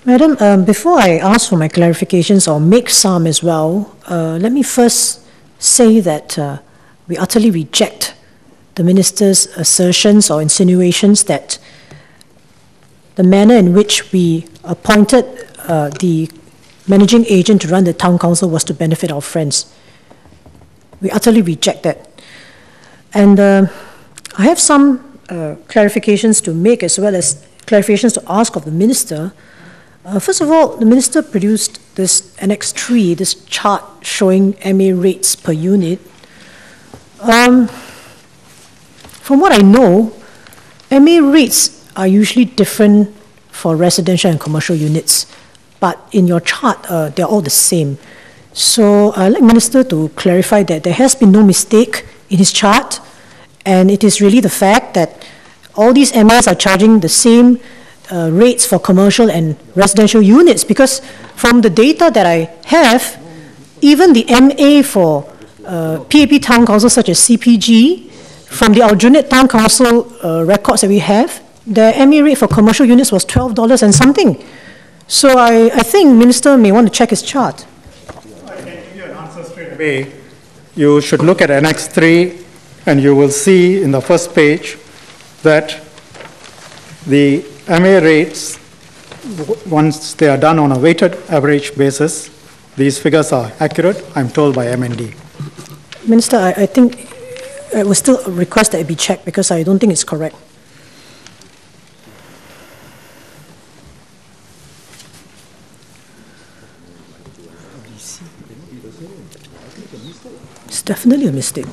Madam, before I ask for my clarifications or make some as well, let me first say that we utterly reject the Minister's assertions or insinuations that the manner in which we appointed the managing agent to run the town council was to benefit our friends. We utterly reject that. And I have some clarifications to make as well as clarifications to ask of the Minister. First of all, the Minister produced this Annex 3, this chart showing MA rates per unit. From what I know, MA rates are usually different for residential and commercial units, but in your chart, they're all the same. So I'd like Minister to clarify that there has been no mistake in his chart, and it is really the fact that all these MAs are charging the same rates for commercial and residential units, because from the data that I have, even the MA for PAP Town Council such as CPG, from the Aljunied Town Council records that we have, the MA rate for commercial units was $12 and something. So I think Minister may want to check his chart. I can give you an answer straight away. You should look at Annex 3 and you will see in the first page that the MA rates, once they are done on a weighted average basis, these figures are accurate, I'm told by MND. Minister, I think I will still request that it be checked because I don't think it's correct. It's definitely a mistake.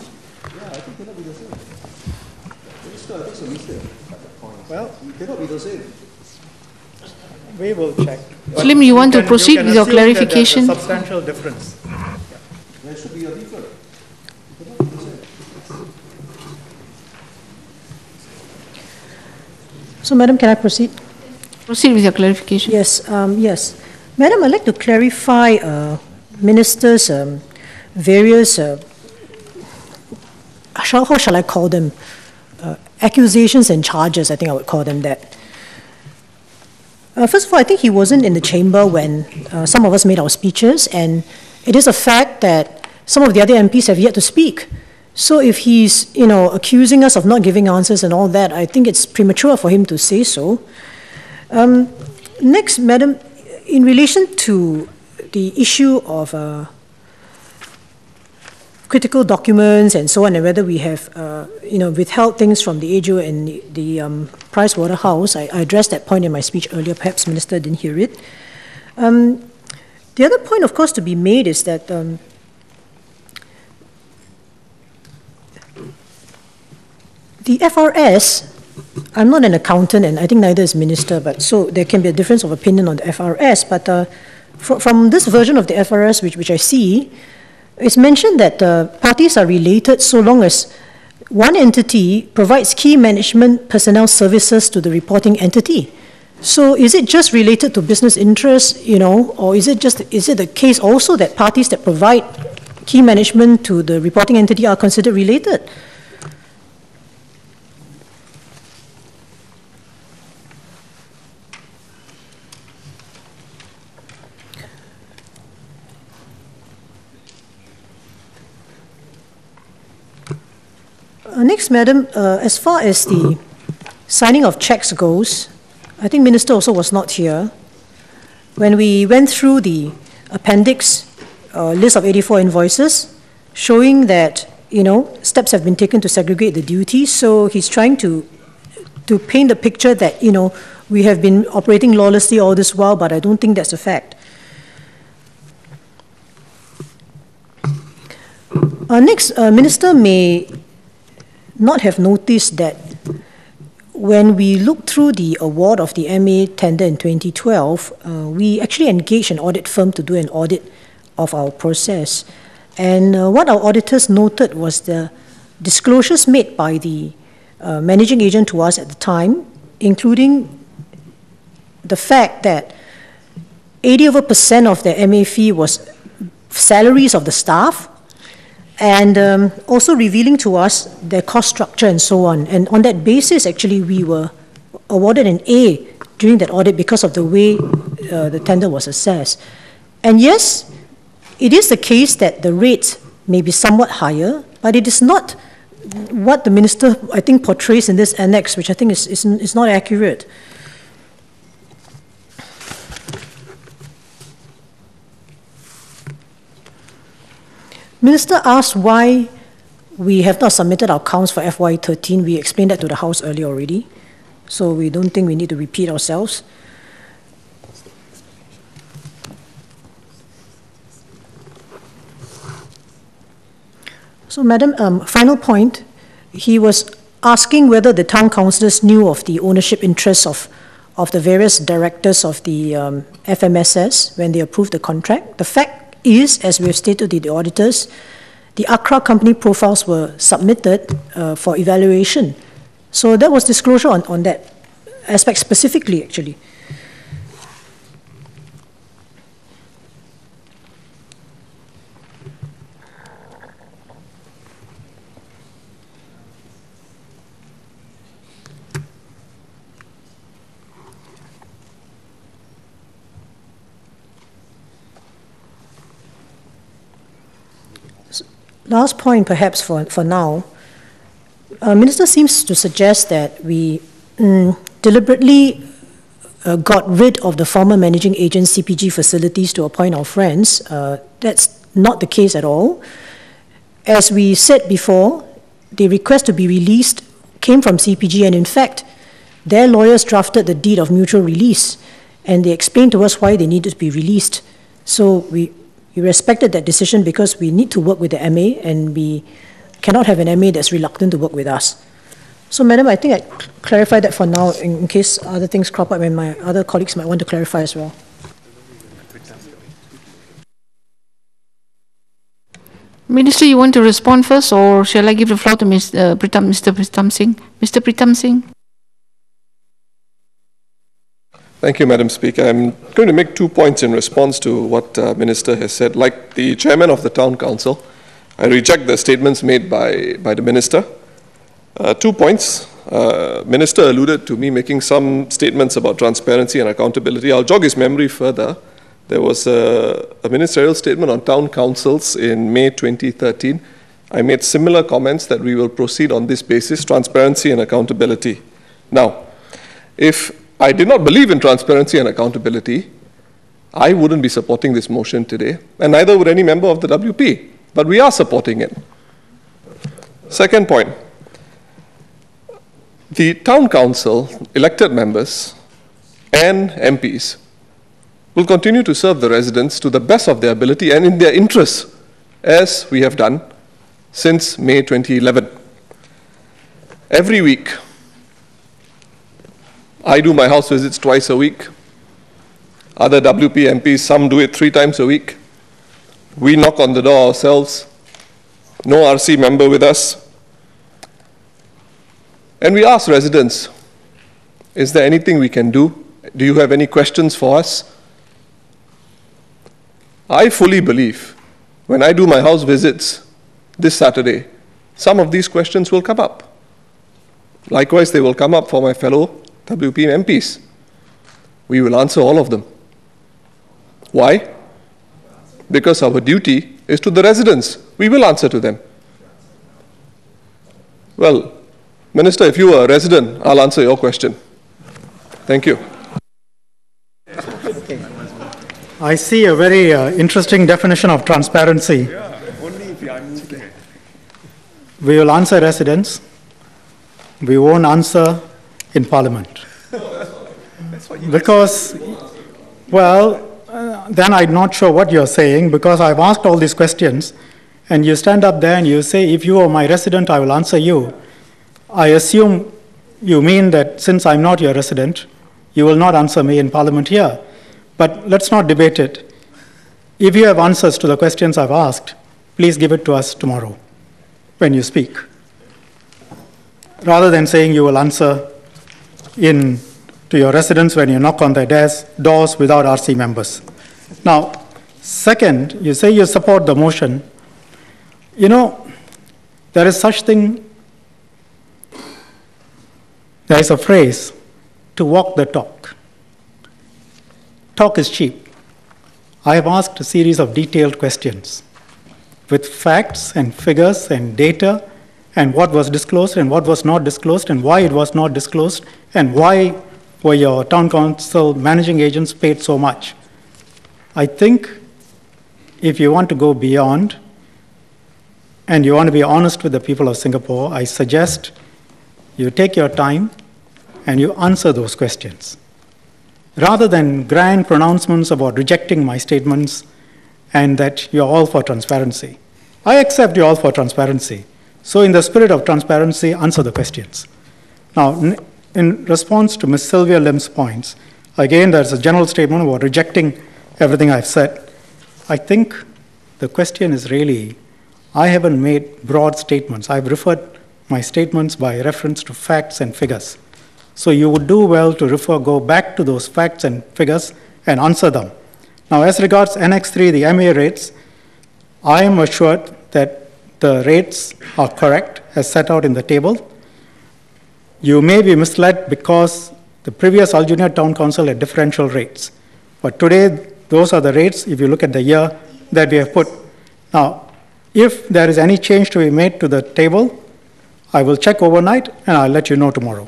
Well, it cannot be the same. We will check. Slim, you want to proceed with your clarification? There's a substantial difference. There should be a difference. So, Madam, can I proceed? Proceed with your clarification. Yes, yes. Madam, I'd like to clarify Minister's various, how shall I call them? Accusations and charges, I think I would call them that. First of all, I think he wasn't in the chamber when some of us made our speeches, and it is a fact that some of the other MPs have yet to speak. So if he's, accusing us of not giving answers and all that, I think it's premature for him to say so. Next, Madam, in relation to the issue of critical documents and so on, and whether we have, withheld things from the AGO and the Price Waterhouse, I addressed that point in my speech earlier. Perhaps Minister didn't hear it. The other point, of course, to be made is that the FRS, I'm not an accountant, and I think neither is Minister, but so there can be a difference of opinion on the FRS. But from this version of the FRS, which I see, it's mentioned that parties are related so long as one entity provides key management personnel services to the reporting entity. So is it just related to business interests, or is it the case also that parties that provide key management to the reporting entity are considered related? Next, Madam, as far as the signing of checks goes, I think Minister also was not here. When we went through the appendix list of 84 invoices, showing that, steps have been taken to segregate the duties, so he's trying to paint the picture that, we have been operating lawlessly all this while, but I don't think that's a fact. Next, Minister may not have noticed that when we looked through the award of the MA tender in 2012, we actually engaged an audit firm to do an audit of our process. And what our auditors noted was the disclosures made by the managing agent to us at the time, including the fact that 80% of the MA fee was salaries of the staff, and also revealing to us their cost structure and so on. And on that basis, actually, we were awarded an A during that audit because of the way the tender was assessed. And yes, it is the case that the rate may be somewhat higher, but it is not what the minister, I think, portrays in this annex, which I think is not accurate. Minister asked why we have not submitted our accounts for FY13. We explained that to the House earlier already, so we don't think we need to repeat ourselves. So, Madam, final point, he was asking whether the town councillors knew of the ownership interests of the various directors of the FMSS when they approved the contract. The fact is, as we have stated to the auditors, the Accra company profiles were submitted for evaluation. So that was disclosure on that aspect specifically, actually. Last point, perhaps, for now. Minister seems to suggest that we deliberately got rid of the former managing agent CPG facilities to appoint our friends. That's not the case at all. As we said before, the request to be released came from CPG, and in fact, their lawyers drafted the deed of mutual release, and they explained to us why they needed to be released. So we respected that decision because we need to work with the MA, and we cannot have an MA that's reluctant to work with us. So, Madam, I think I clarified that for now in case other things crop up and my other colleagues might want to clarify as well. Minister, you want to respond first, or shall I give the floor to Mr. Pritam Singh? Mr. Pritam Singh. Thank you, Madam Speaker. I'm going to make 2 points in response to what Minister has said. Like the Chairman of the Town Council, I reject the statements made by the Minister. 2 points. Minister alluded to me making some statements about transparency and accountability. I'll jog his memory further. There was a ministerial statement on town councils in May 2013. I made similar comments that we will proceed on this basis, transparency and accountability. Now, if I did not believe in transparency and accountability, I wouldn't be supporting this motion today, and neither would any member of the WP, but we are supporting it. Second point, the town council, elected members and MPs will continue to serve the residents to the best of their ability and in their interests, as we have done since May 2011. Every week, I do my house visits twice a week. Other WP MPs, some do it 3 times a week. We knock on the door ourselves. No RC member with us. And we ask residents, is there anything we can do? Do you have any questions for us? I fully believe when I do my house visits this Saturday, some of these questions will come up. Likewise, they will come up for my fellow WP MPs. We will answer all of them. Why? Because our duty is to the residents. We will answer to them. Well, Minister, if you are a resident, I'll answer your question. Thank you. I see a very interesting definition of transparency. We will answer residents. We won't answer in Parliament. Because, well, then I'm not sure what you're saying, because I've asked all these questions, and you stand up there and you say, if you are my resident, I will answer you. I assume you mean that since I'm not your resident, you will not answer me in Parliament here. But let's not debate it. If you have answers to the questions I've asked, please give it to us tomorrow when you speak, rather than saying you will answer in to your residents when you knock on their doors without RC members. Now, second, you say you support the motion. You know, there is such thing, there is a phrase, to walk the talk. talk is cheap. I have asked a series of detailed questions with facts and figures and data and what was disclosed and what was not disclosed and why it was not disclosed and why were your town council managing agents paid so much. I think if you want to go beyond and you want to be honest with the people of Singapore, I suggest you take your time and you answer those questions. Rather than grand pronouncements about rejecting my statements and that you're all for transparency. I accept you're all for transparency. So in the spirit of transparency, answer the questions. Now, in response to Ms. Sylvia Lim's points, again, there's a general statement about rejecting everything I've said. I think the question is really, I haven't made broad statements. I've referred my statements by reference to facts and figures. So you would do well to go back to those facts and figures and answer them. Now, as regards Annex 3, the MA rates, I am assured that the rates are correct as set out in the table. You may be misled because the previous Aljunia Town Council had differential rates. But today, those are the rates, if you look at the year that we have put. Now, if there is any change to be made to the table, I will check overnight and I'll let you know tomorrow.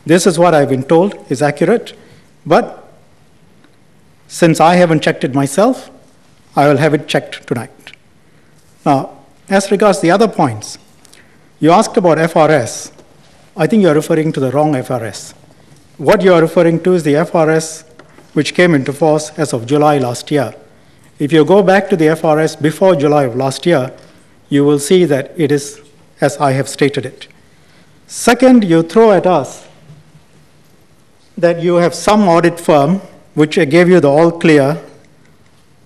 This is what I've been told is accurate, but since I haven't checked it myself, I will have it checked tonight. Now, as regards the other points, you asked about FRS. I think you're referring to the wrong FRS. What you're referring to is the FRS which came into force as of July last year. If you go back to the FRS before July of last year, you will see that it is as I have stated it. Second, you throw at us that you have some audit firm which gave you the all clear.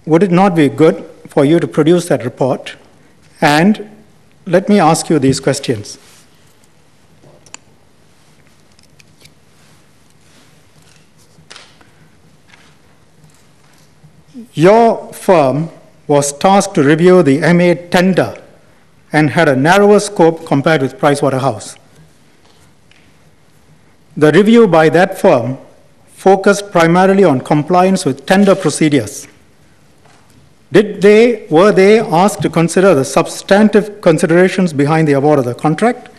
Would it not be good for you to produce that report? And let me ask you these questions. Your firm was tasked to review the MA tender and had a narrower scope compared with Pricewaterhouse. The review by that firm focused primarily on compliance with tender procedures. Were they asked to consider the substantive considerations behind the award of the contract?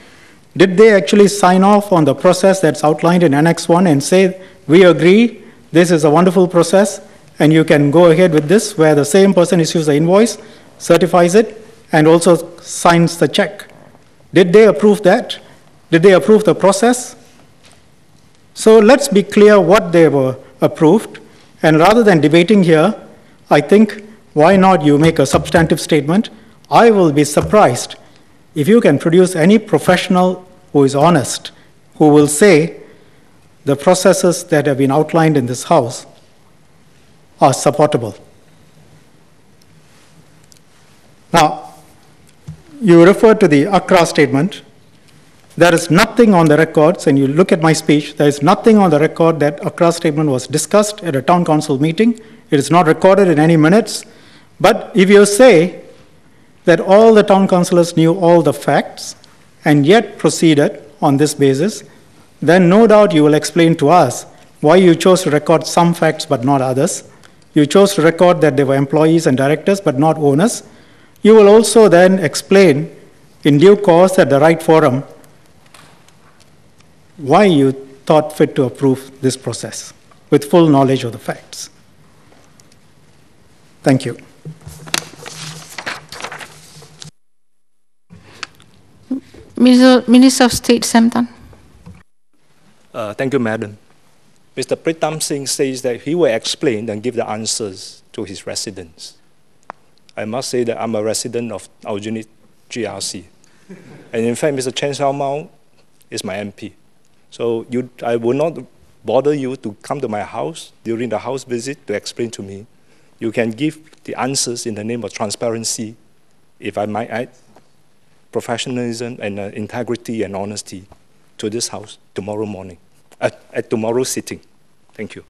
Did they actually sign off on the process that's outlined in Annex 1 and say, we agree, this is a wonderful process, and you can go ahead with this, where the same person issues the invoice, certifies it, and also signs the check? Did they approve that? Did they approve the process? So let's be clear what they were approved, and rather than debating here, I think, why not you make a substantive statement? I will be surprised if you can produce any professional who is honest, who will say the processes that have been outlined in this House are supportable. Now, you refer to the Accra statement. There is nothing on the records, and you look at my speech, there is nothing on the record that Accra statement was discussed at a town council meeting. It is not recorded in any minutes. But if you say that all the town councillors knew all the facts and yet proceeded on this basis, then no doubt you will explain to us why you chose to record some facts but not others. You chose to record that there were employees and directors but not owners. You will also then explain in due course at the right forum why you thought fit to approve this process with full knowledge of the facts. Thank you. Minister of State, Sam Tan. Thank you, Madam. Mr. Pritam Singh says that he will explain and give the answers to his residents. I must say that I'm a resident of Aljunied GRC. And in fact, Mr. Chen Xiaomao is my MP. So I will not bother you to come to my house during the house visit to explain to me. You can give the answers in the name of transparency, if I might add, professionalism and integrity and honesty to this House tomorrow morning, at tomorrow's sitting. Thank you.